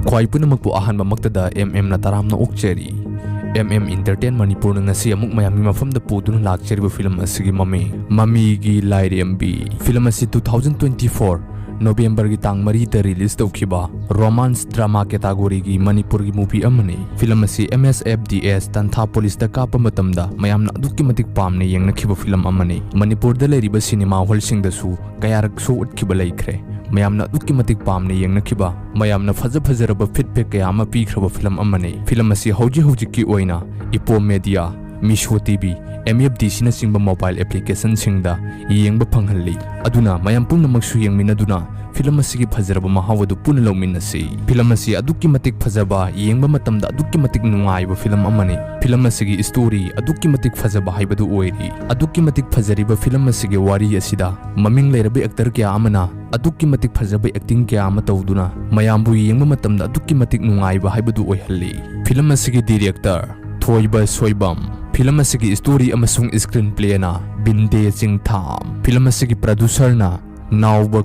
Khwai Punnamak ahan mamaktada MM na taram na okcheri. MM Entertain Manipur na ngasi amuk mayami mafamda puduna lakcheriba film asigi Mamigi Lairembi. Film asi 2024 November ki tang mari ta release tawkhiba romance drama category gi Manipur gi movie amani. Film asi MSFDS Tantha police ta kapa matamda mayamna adukki matik pamne yengna khiba film amani. Manipur da leiriba cinema hall sing da su kayarak show utkhiba laikhre. Mayamna adukki matik pamne yengna khiba mayamna fajaraba feedback kaya ama pikhra film amani. Film asi hauji ki oina Ipo Media Misho TV MFDC na singba mobile application singda yengba panghalli aduna mayam Punnamak su yengminaduna film asigi fajaraba mahawadu puna lawminnasi. Film asi adukki matik fajaba yengba matamda adukki matik nungaiba film amani. Film asigi story adukki matik fajaba haibadu oiri. Adukki matik fajariba film asigi wari asida Mamigi Lairembi actor kya amana adukki matik fajaba acting kya ama tawduna mayambu yengba matamda adukki matik nungaiba haibadu oihalli. Film asigi director Twjabani. Film asigi story amasung screenplay na Binde Jingtham. Film asigi producer na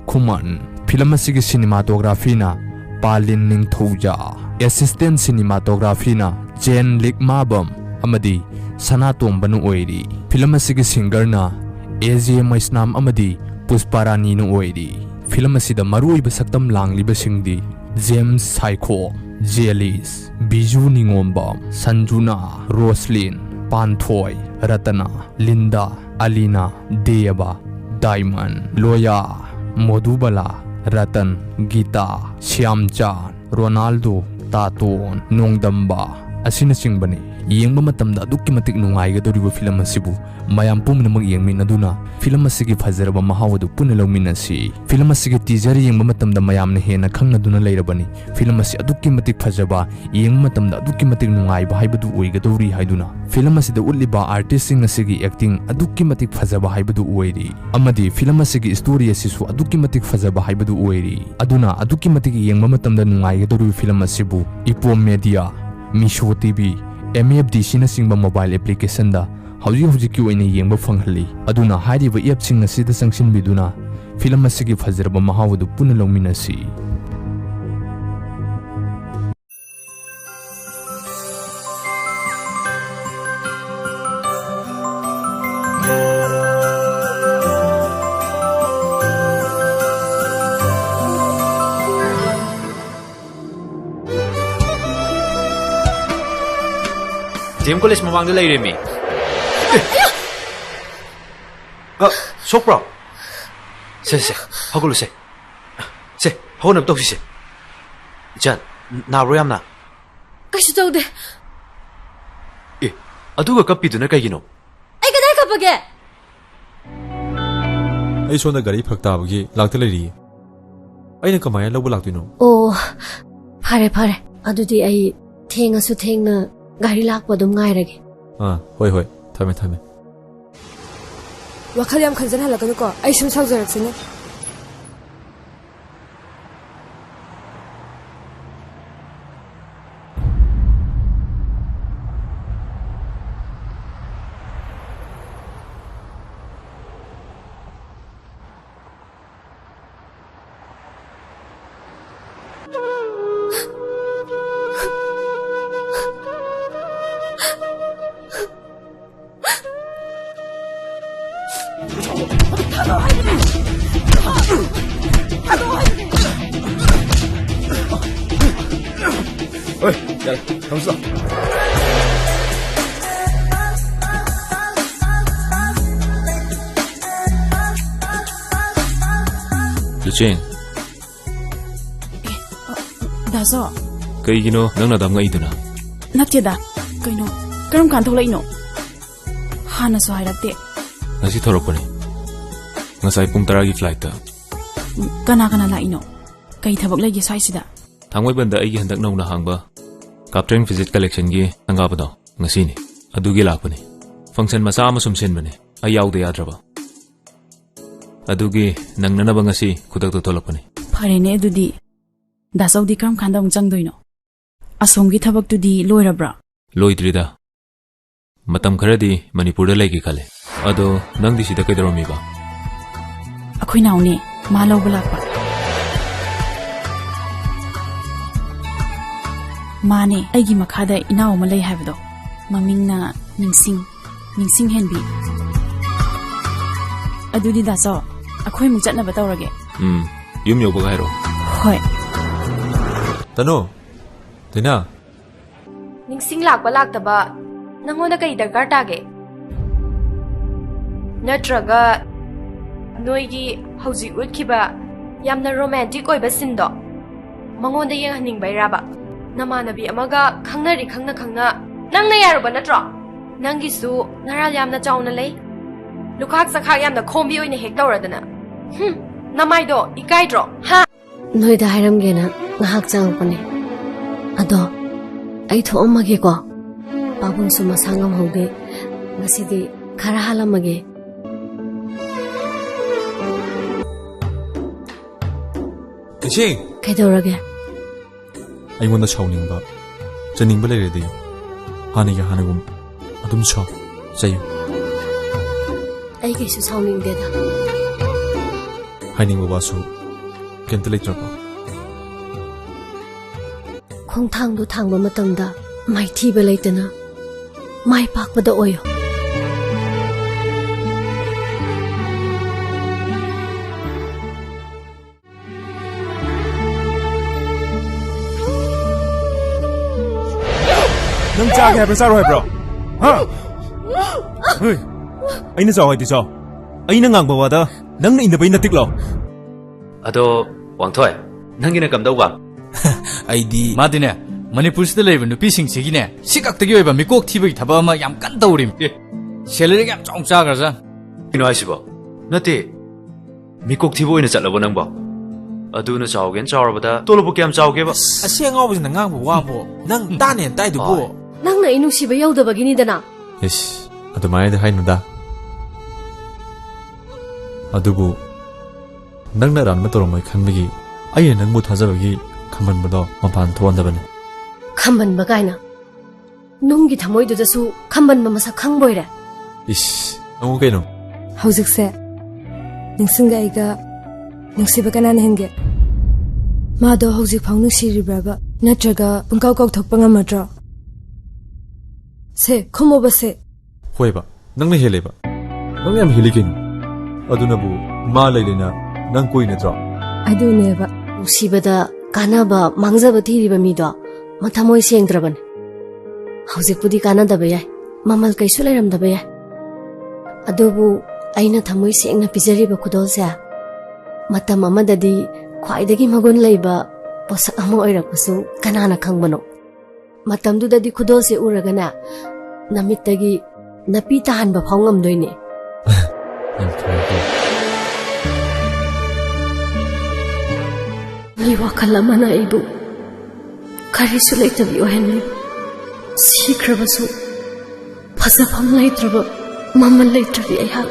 Khuman. Film asigi cinematography na Palin Ningthoja. Assistant cinematography na Jen Likmabam amadi Sanatombanu oiri. Film asigi singer na AJ Maisnam amadi Pusparani nu oiri. Film asida maruiba saktam langliba singdi James Saiko, Jelis, Biju Ningomba, Sanjuna, Roslyn, Panthoi, Ratana, Linda, Alina, Ayaba, Diamond, Loya, Modubala, Ratan, Gita, Shyamchan, Ronaldo, Taton, Nongdamba, asina singbani. Yengba matamda adukki matik nungaiga doriba film asibu mayam Punnamak yengminaduna film asigi fajaraba mahawadu puna lawminnasi. Film asigi teaser yengba matamda mayamna hena khangnaduna leirabani. Film asi adukki matik fajaba yengba matamda adukki matik nungaiba haibadu oigadori haiduna. Film asida utliba artist sing asigi acting adukki matik fajaba haibadu oiri. Amadi film asigi story asisu adukki matik fajaba haibadu oiri. Aduna adukki matik yengba matamda nungaiga doriba film asibu Ipo Media Misho TV MFDC na singba mobile application da hauji ki oina yengba phanghalli aduna hariba app sing asida sangsin biduna film asigi fajaraba mahawadu puna lawminasi. DHOM College Mamigi Lairembi. Sokbro. Se, hagulu se. Se, honam to se. Jan, na royamna. Kaisu tawde. Aduga kapiduna kaigino. Ai kadai kapage. Ai sonda gari phaktabagi lakta leiri. Aina kamaya lawba laktino. Oh, phare. Adudi ai thengasu thengna gari lakpa dum ngai rage. Hoi. Thame. Wakhal yam khanjan halakanu ko. Ai sum saujaraksine. Oi, ya, kamu sudah. Lucien. Daso. Kaigino nang nadam ngai duna. Natida. Kaino. Karam kan tholai no. Hana so hairakte. Ngasi thorokpani. Ngasai pung 10 gi flight ta. Kana laino. Kai thabak lagi sai sida. Thangwai banda ai gi handak nongna hangba. Captain visit collection gi angabado ngasi ni. Adugi lakpani. Function masa ama sumsin bane. Ai yaude yadraba. Adugi nang nanaba ngasi khudak to tholopani. Pharene adudi. Dasaudi kam khanda ung changdoino. Asomgi thabak tudi loirabra. Loidrida. Matam kharadi Manipur da legi khale. Ado nang di sida kaidaromi ba. Akhoi naune ma lawba lakpa. Mane aigi makhada inaw ma lei haibdo mamingna ningsing henbi adudi da so akhoi mu chatna ba tawrage Yum yobaga hairo. hoi Tano, Tina, ningsing lakba laktaba nangonda kai darkar tage natraga noigi hauji utkiba yamna romantic oiba sindo mangonda yenghaning bairaba namanabi amaga khangnari khangna nangna yaruba natro nangisu naral yamna chauna lei lukhak sakhak yamna khombi oine hek tawradana namaido ikaidro ha Noida hairamgena ngahak changpane ado ai thoamage ko babung su masangam hoge ngasidi khara halamage Kaching, kaidorage I want the shouting ba. Janing ba lady. Haniga hanagum. Adum shaw. Say, ai ke su sounding deda Hining Ywrabasu. Can't let drop. khongthang du thangba matamda mai thiba leitana mai pakpada oyo Nang cha kaya pensar roh bro. Ha? Hey. Ai na jawai ti so. Ai na ngang bawa da. Nang na inda bai na tiklo. Ado wangthoi nangina kamdauba 아이디 마드네 머니푸르스데 레이브 누피싱 지기네 시각되게 왜봐 미꼭 티브이 타바마 얌 깐다우림 셀레리 얌 쫑짜가자 kino Asibu nate mikok thibo ina chatlabo nangba aduna chawgen chawrabada tolobu kyam chawge ba Aseng ngau bisi nang bu wapo nang tanen tai du bu nangna inusiba yaudabagini dana Yes, adumaya de hainuda. Adubu, nang na ram na toromai khanbagi. Ai nang bu thajabagi khamban bado mapan thondabani. khamban bagaina nunggi thamoi du dasu khamban ma masa khangboire Ish, amu kaino. Hausikse ningsinga iga ningsiba kanan henge mado hausik phang nungsiribraba natraga pungkaw kaw thokpa ngamadro se khomo base Hoiba, nang na heleba. Nang yam helikin. Adunabu ma lailena nang koi na dra. aduneba usibada kanaba mangjaba thiriba mido mathamoi sengdraban hausik kanadaba yai mamal kaisu leiramdaba yai adubu aina thamoi sengna pijariba khudolsa matam amadadi khwaidagi magon leiba posak ama oirakpasu kanana khangbano matamdudadi khudolse uragana namittagi napi tahanba phawngam-doine ni wakhal amana ibu karisu leitabi ohenli sikrabasu phasafam leitraba mamal leitrabi aiha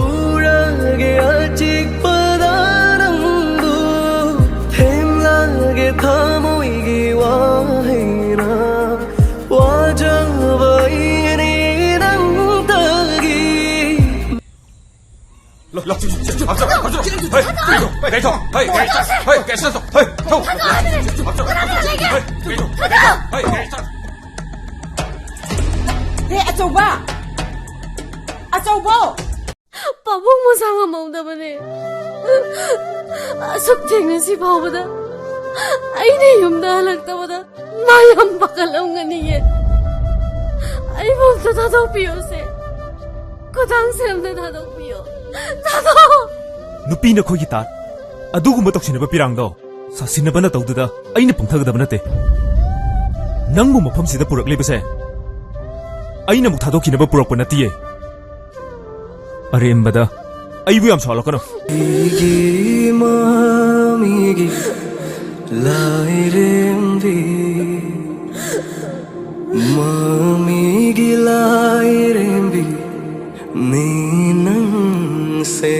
urage achik padarambu themlage thamoigi wahina wajavaini nangtagi pabung mo sanga maudabane asap thengna si phawbada aine yumda halaktabada mayam bakalamganiye ai bokta thadok piyo se kodang semda thadok piyo thadok Nupi na khoi gitar. Adugumba toksinaba pirangdo. Sasinaba na tawduda aina pungthagadaba nate. Nangbu mafam sida purak lebase. Aina muk thadokinaba purakpa natiye. Arembada aibu yam salakano. Mamigi Mamigi Lairembi Mamigi Lairembi Ninang se